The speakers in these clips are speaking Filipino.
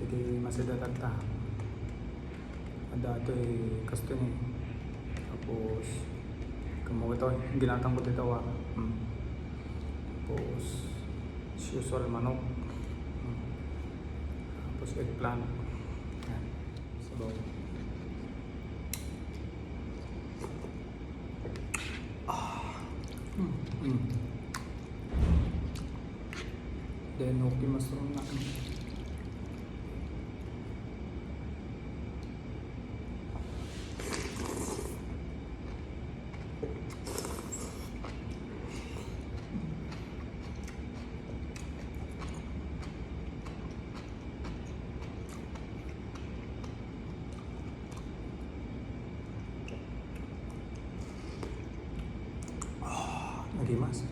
Jadi masih ada tata. Ada ito kasto ni. Tapos kamu ito ginatang ko dito Tapos usual manok. Tapos eggplant. Yan. Sabaw. Then okay mushroom na. Nagimas.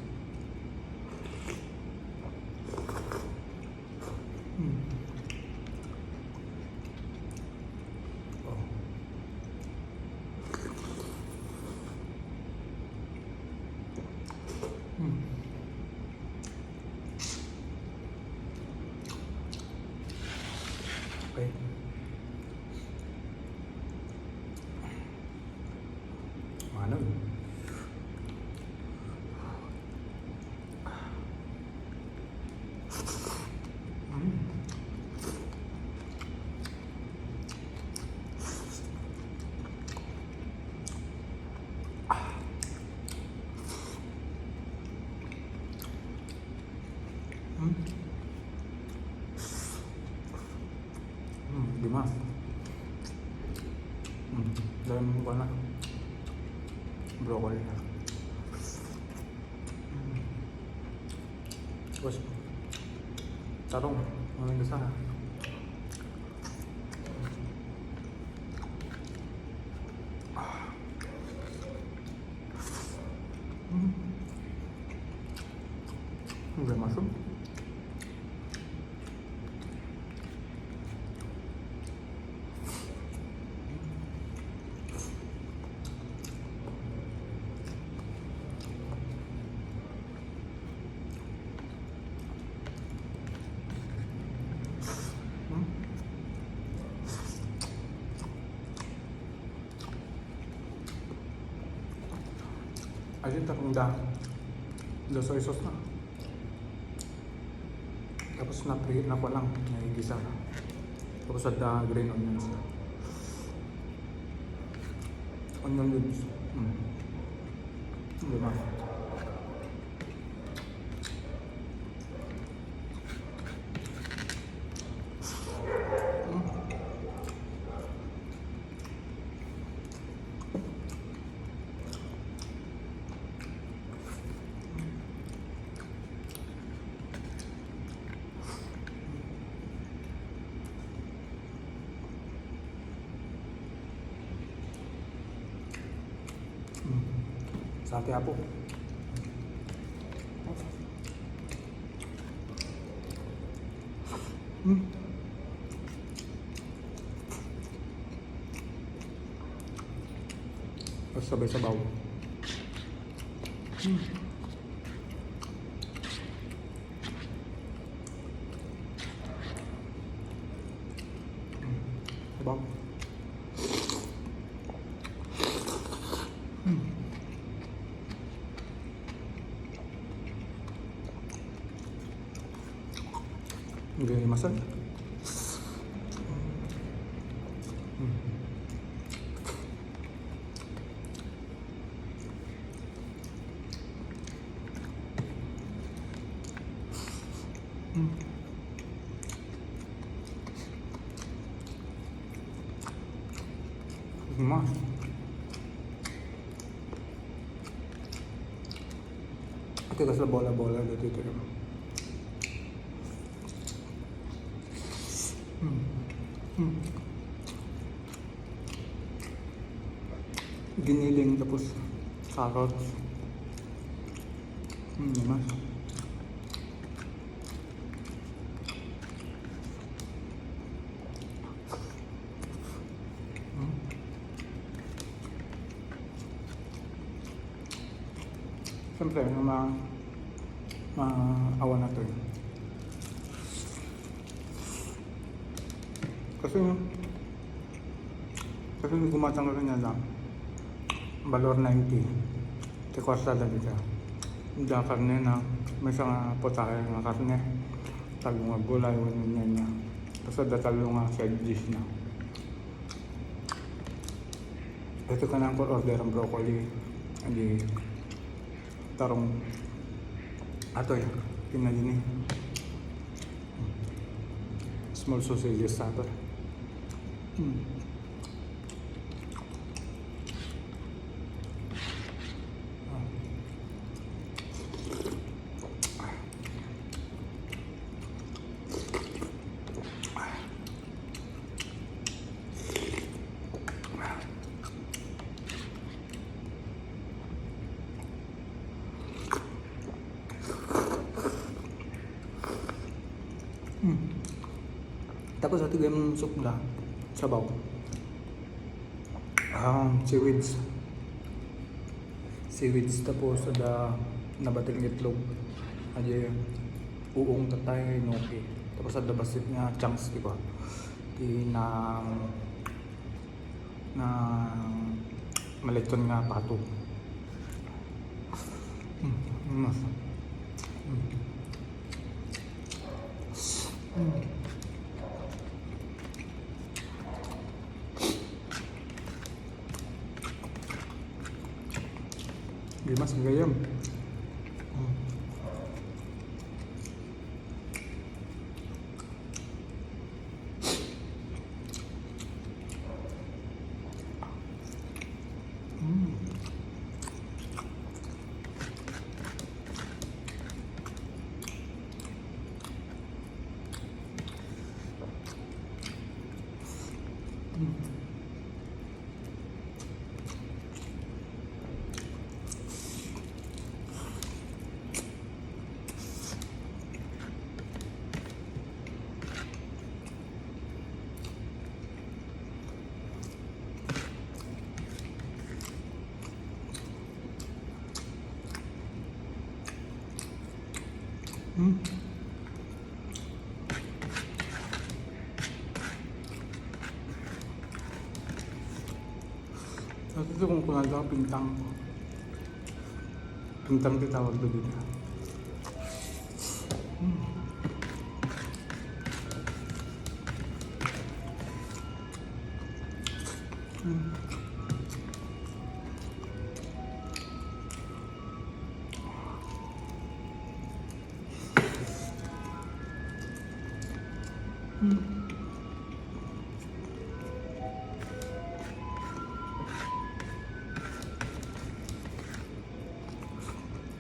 Okay. Mana? Dimas. Dalam bukan lah brokoli na. Terus tarong maling sana. Udah masuk. Ayun, tarong soy sauce na. Tapos na-preheat na pa lang, naigisa na. Tapos ada green onions na. Onion leaves. Diba? Sate apo. Tapos sabay sabaw. Sabaw. Hindi masal. Mas. Ito kasi bola-bola dito. Giniling tapos carrots. Mas. Siyempre, maawa na ito. Kasi yung gumatang ka niya lang, valor 90. Tikwarsa lang siya. Hindi ang karne na may isang putahe ng karne. Talong nga gulay, wala niya. Tapos ada talong nga side dish na. Ito ka na ang order ng broccoli. Hindi tarong ato ya. Pinalini. Small sausages sa ato. Tapos ito yung sukla, sabaw. Seaweeds. Seaweeds tapos ada nabating itlog. Adi uong tatay noki. Tapos ada basit nga chunks di ba? Di na maliton nga pato. Mas gayam. Ito kung kunada pintang. Pintang ditawag doon dito.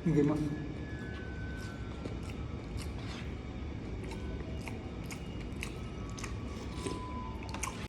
Hindi mas.